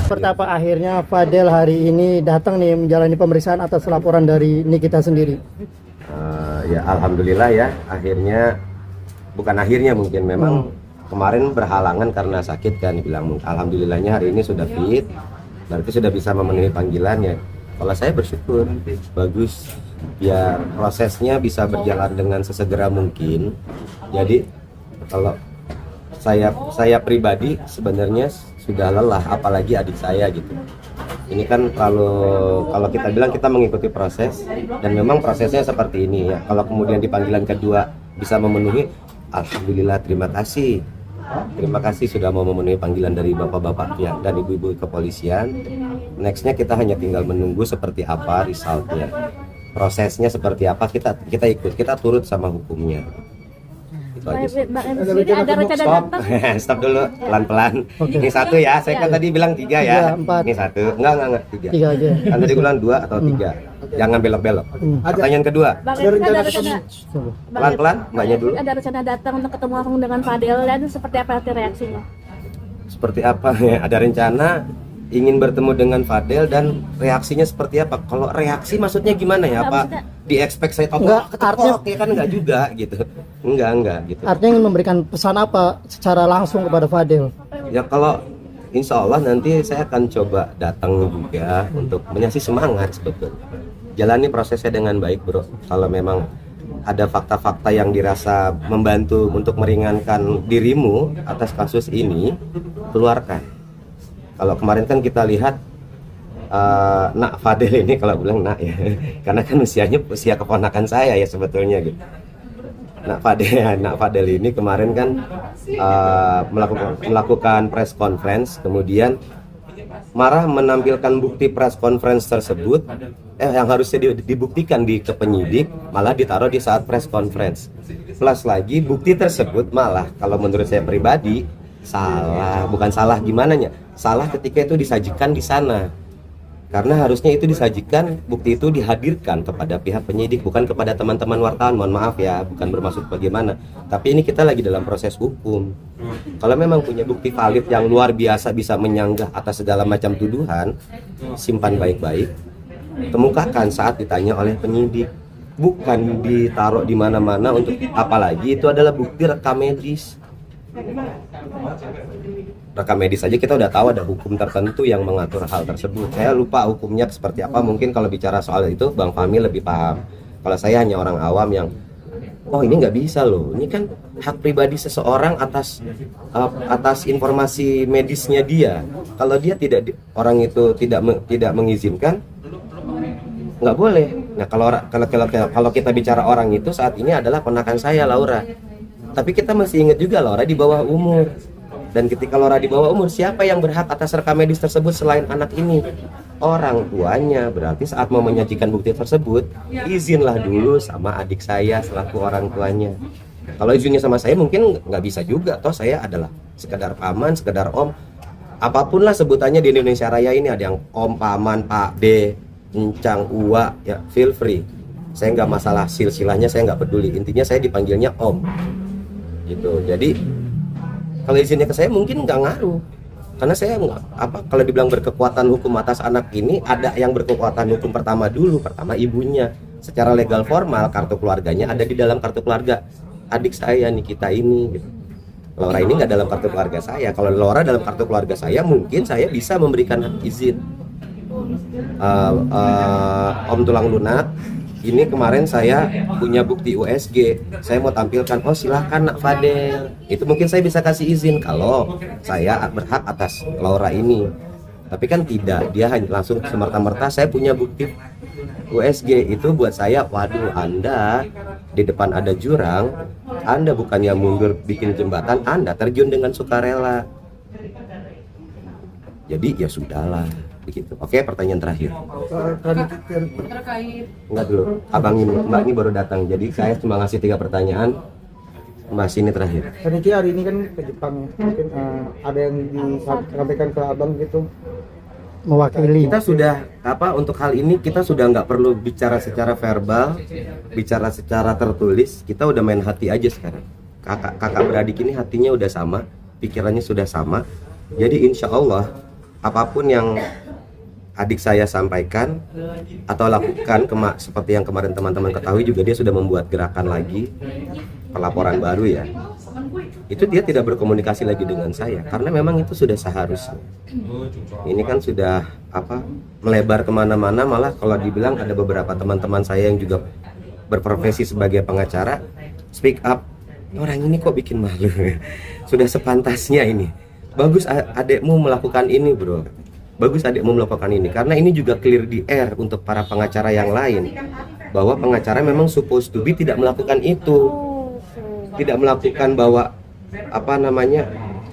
Seperti apa akhirnya Fadel hari ini datang nih menjalani pemeriksaan atas laporan dari Nikita sendiri? Ya alhamdulillah ya, akhirnya bukan akhirnya mungkin memang kemarin berhalangan karena sakit kan dibilang. Alhamdulillahnya hari ini sudah fit, berarti sudah bisa memenuhi panggilannya. Kalau saya bersyukur, bagus, biar prosesnya bisa berjalan dengan sesegera mungkin. Jadi kalau saya pribadi sebenarnya sudah lelah, apalagi adik saya gitu. Ini kan kalau kita bilang kita mengikuti proses, dan memang prosesnya seperti ini ya. Kalau kemudian di panggilan kedua bisa memenuhi, alhamdulillah, terima kasih. Terima kasih sudah mau memenuhi panggilan dari bapak-bapak ya, dan ibu-ibu kepolisian. Nextnya kita hanya tinggal menunggu seperti apa resultnya, prosesnya seperti apa, kita ikut, kita turut sama hukumnya. Itu aja sih. Ada rencana datang? Stop dulu, pelan-pelan. Ini satu ya, saya kan tadi bilang 3 ya. 4. Ini satu, enggak 3. 3 aja. Kan tadi bilang 2 atau 3. Jangan belok-belok. Pertanyaan kedua, Ada rencana pelan-pelan, mbaknya dulu. Ada rencana datang untuk ketemu langsung dengan Fadel, dan seperti apa nanti reaksinya? Seperti apa ya? Ada rencana ingin bertemu dengan Fadel, dan reaksinya seperti apa? Kalau reaksi maksudnya gimana ya? Apa di expect saya Enggak, artinya ya kan enggak juga gitu. Enggak gitu. artinya ingin memberikan pesan apa secara langsung kepada Fadel? Ya kalau insya Allah nanti saya akan coba datang juga untuk mengasih semangat sebetulnya. Jalani prosesnya dengan baik bro. Kalau memang ada fakta-fakta yang dirasa membantu untuk meringankan dirimu atas kasus ini, keluarkan. Kalau kemarin kan kita lihat nak Fadel ini, kalau bilang nak ya, karena kan usianya usia keponakan saya ya sebetulnya gitu. Nak Fadel ini kemarin kan melakukan press conference, kemudian marah menampilkan bukti press conference tersebut yang harusnya dibuktikan ke penyidik, malah ditaruh di saat press conference. Plus lagi bukti tersebut malah kalau menurut saya pribadi salah, bukan salah gimana ya, salah ketika itu disajikan di sana. Karena harusnya itu disajikan, bukti itu dihadirkan kepada pihak penyidik, bukan kepada teman-teman wartawan. Mohon maaf ya, bukan bermaksud bagaimana. Tapi ini kita lagi dalam proses hukum. Kalau memang punya bukti valid yang luar biasa bisa menyanggah atas segala macam tuduhan, simpan baik-baik, kemukakan saat ditanya oleh penyidik. Bukan ditaruh di mana-mana untuk apalagi itu adalah bukti rekam medis. Rekam medis saja kita udah tahu ada hukum tertentu yang mengatur hal tersebut. Saya lupa hukumnya seperti apa, mungkin kalau bicara soal itu Bang Fahmi lebih paham. Kalau saya hanya orang awam yang oh ini nggak bisa loh, ini kan hak pribadi seseorang atas informasi medisnya dia. Kalau dia orang itu tidak mengizinkan, nggak boleh. Nah kalau kita bicara orang itu saat ini adalah ponakan saya Laura. Tapi kita masih ingat juga Laura di bawah umur. Dan ketika Laura di bawah umur, siapa yang berhak atas rekam medis tersebut selain anak ini? Orang tuanya. Berarti saat mau menyajikan bukti tersebut, izinlah dulu sama adik saya selaku orang tuanya. Kalau izinnya sama saya mungkin nggak bisa juga. Toh saya adalah sekedar paman, sekedar om. Apapun lah sebutannya di Indonesia Raya ini, ada yang om, paman, pak, de, encang, uwa, ya feel free. Saya nggak masalah silsilahnya, saya nggak peduli. Intinya saya dipanggilnya om. Gitu. Jadi kalau izinnya ke saya mungkin nggak ngaruh, karena saya kalau dibilang berkekuatan hukum atas anak ini, ada yang berkekuatan hukum pertama ibunya. Secara legal formal kartu keluarganya ada di dalam kartu keluarga adik saya Nikita ini gitu. Laura ini nggak dalam kartu keluarga saya. Kalau Laura dalam kartu keluarga saya, mungkin saya bisa memberikan izin. Om tulang lunak, ini kemarin saya punya bukti USG, saya mau tampilkan, oh silahkan nak Fadel. Itu mungkin saya bisa kasih izin kalau saya berhak atas Laura ini. Tapi kan tidak, dia hanya langsung semerta-merta saya punya bukti USG. Itu buat saya, waduh, Anda di depan ada jurang, Anda bukannya mundur bikin jembatan, Anda terjun dengan sukarela. Jadi ya sudahlah begitu. Oke, pertanyaan terakhir. Enggak dulu, Mbak ini baru datang. Jadi saya cuma ngasih 3 pertanyaan. Mbak sini terakhir. Kan Niki hari ini kan ke Jepang, mungkin ada yang disampaikan ke abang gitu mewakili. Kita sudah untuk hal ini kita sudah nggak perlu bicara secara verbal, bicara secara tertulis. Kita udah main hati aja sekarang. Kakak beradik ini hatinya udah sama, pikirannya sudah sama. Jadi insya Allah apapun yang adik saya sampaikan atau lakukan seperti yang kemarin teman-teman ketahui juga, dia sudah membuat gerakan lagi, pelaporan baru ya. Itu dia tidak berkomunikasi lagi dengan saya karena memang itu sudah seharusnya. Ini kan sudah melebar kemana-mana, malah kalau dibilang ada beberapa teman-teman saya yang juga berprofesi sebagai pengacara speak up, orang ini kok bikin malu. Sudah sepantasnya ini. Bagus adekmu melakukan ini bro, bagus adekmu melakukan ini, karena ini juga clear di air untuk para pengacara yang lain bahwa pengacara memang supposed to be tidak melakukan itu, tidak melakukan bahwa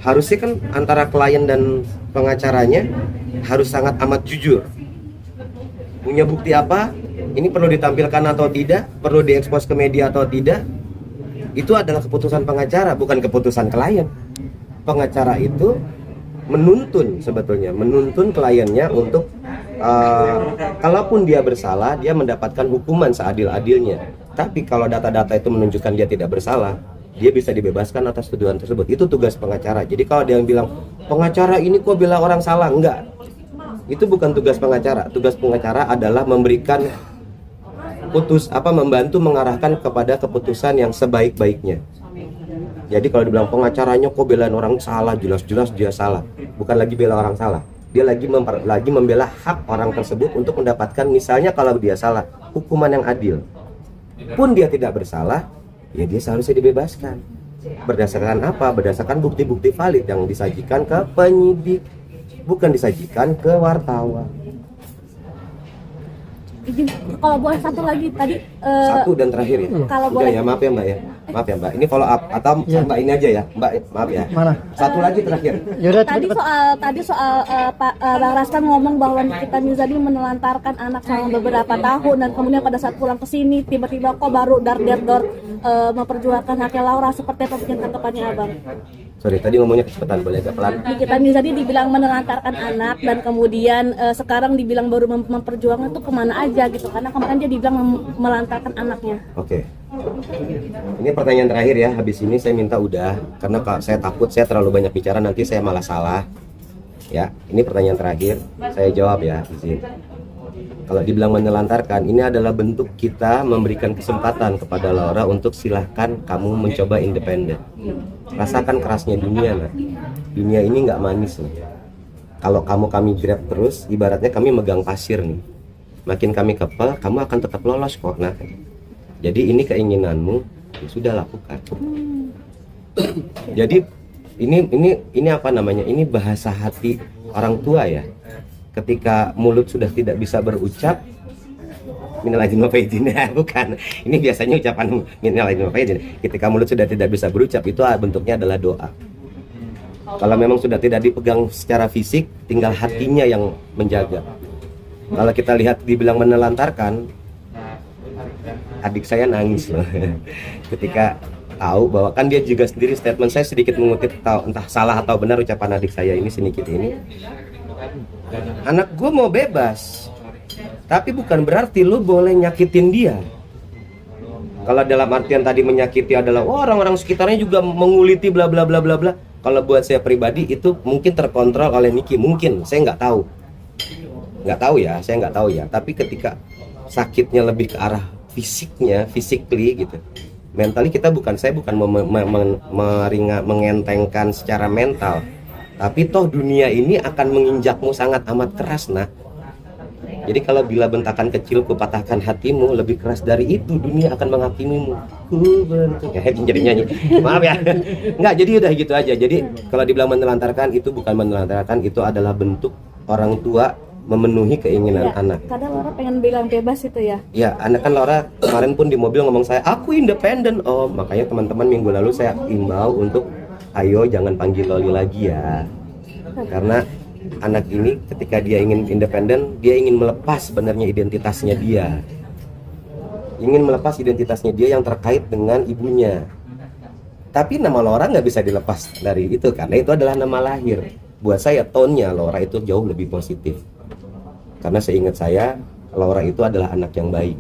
harusnya kan antara klien dan pengacaranya harus sangat amat jujur. Punya bukti apa? Ini perlu ditampilkan atau tidak? Perlu diekspos ke media atau tidak? Itu adalah keputusan pengacara, bukan keputusan klien. Pengacara itu menuntun kliennya untuk kalaupun dia bersalah, dia mendapatkan hukuman seadil-adilnya. Tapi kalau data-data itu menunjukkan dia tidak bersalah, dia bisa dibebaskan atas tuduhan tersebut. Itu tugas pengacara. Jadi kalau ada yang bilang pengacara ini kok bilang orang salah, enggak. Itu bukan tugas pengacara. Tugas pengacara adalah memberikan membantu mengarahkan kepada keputusan yang sebaik-baiknya. Jadi kalau dibilang pengacaranya kok belain orang salah, jelas-jelas dia salah. Bukan lagi bela orang salah. Dia lagi membela hak orang tersebut untuk mendapatkan, misalnya kalau dia salah, hukuman yang adil. Pun dia tidak bersalah, ya dia seharusnya dibebaskan. Berdasarkan apa? Berdasarkan bukti-bukti valid yang disajikan ke penyidik, bukan disajikan ke wartawan. Izin, kalau boleh satu lagi tadi Satu dan terakhir ya. Kalau udah boleh ya, maaf ya Mbak ya. Maaf ya Mbak. Ini follow up atau Mbak ini aja ya. Mbak, maaf ya. Mana? Satu lagi terakhir. Yaudah, tadi soal Pak Bang Rasman ngomong bahwa Nikita Mirzani menelantarkan anak selama beberapa tahun, dan kemudian pada saat pulang ke sini tiba-tiba kok baru dar memperjuangkan haknya Laura. Seperti apa tanggapannya Abang? Sorry, tadi ngomongnya kecepatan, boleh agak pelan? Nikita Mirzani dibilang menelantarkan anak, dan kemudian sekarang dibilang baru memperjuangkan itu kemana aja gitu, karena kemarin dia dibilang melantarkan anaknya. Oke. Ini pertanyaan terakhir ya, habis ini saya minta udah, karena saya takut saya terlalu banyak bicara nanti saya malah salah. Ya, ini pertanyaan terakhir, saya jawab ya, izin. Kalau dibilang menelantarkan, ini adalah bentuk kita memberikan kesempatan kepada Laura untuk silahkan kamu mencoba independen. Rasakan kerasnya dunia, nah. Dunia ini nggak manis nih. Kalau kami grab terus, ibaratnya kami megang pasir nih. Makin kami kepel, kamu akan tetap lolos kok. Nah, jadi ini keinginanmu, ya sudah lakukan. Jadi ini apa namanya? Ini bahasa hati orang tua ya. Ketika mulut sudah tidak bisa berucap, minal aidin wal faizin, bukan. Ini biasanya ucapan minal aidin wal faizin. Ketika mulut sudah tidak bisa berucap, itu bentuknya adalah doa. Kalau memang sudah tidak dipegang secara fisik, tinggal hatinya yang menjaga. Kalau kita lihat dibilang menelantarkan, adik saya nangis loh. Ketika tahu bahwa kan dia juga sendiri, statement saya sedikit mengutip, entah salah atau benar ucapan adik saya ini sedikit ini. Anak gue mau bebas, tapi bukan berarti lu boleh nyakitin dia. Kalau dalam artian tadi menyakiti adalah orang-orang sekitarnya juga menguliti bla bla bla bla bla. Kalau buat saya pribadi itu mungkin terkontrol oleh Niki, mungkin, saya nggak tahu ya, saya nggak tahu ya. Tapi ketika sakitnya lebih ke arah fisiknya, physically gitu, mentally saya bukan mengentengkan secara mental. Tapi toh dunia ini akan menginjakmu sangat amat keras, nah. Jadi kalau bila bentakan kecil kupatahkan hatimu, lebih keras dari itu dunia akan menghakimimu. Ku bentuk, jadi nyanyi. Maaf ya. Enggak, jadi udah gitu aja. Jadi kalau dibilang menelantarkan, itu bukan menelantarkan, itu adalah bentuk orang tua memenuhi keinginan anak. Kadang Laura pengen bilang bebas itu ya. Ya, anak kan Laura kemarin pun di mobil ngomong saya, aku independen. Oh, makanya teman-teman minggu lalu saya imbau untuk ayo jangan panggil Loli lagi ya. Karena anak ini ketika dia ingin independen, dia ingin melepas sebenarnya identitasnya dia. Ingin melepas identitasnya dia yang terkait dengan ibunya. Tapi nama Laura nggak bisa dilepas dari itu, karena itu adalah nama lahir. Buat saya tone-nya Laura itu jauh lebih positif. Karena seingat saya, Laura itu adalah anak yang baik.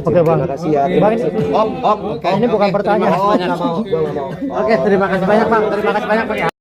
Oke Bang. Terima kasih ya. Bang, ini bukan pertanyaan. Nggak mau. Oke, terima kasih banyak Bang. Terima kasih banyak Bang.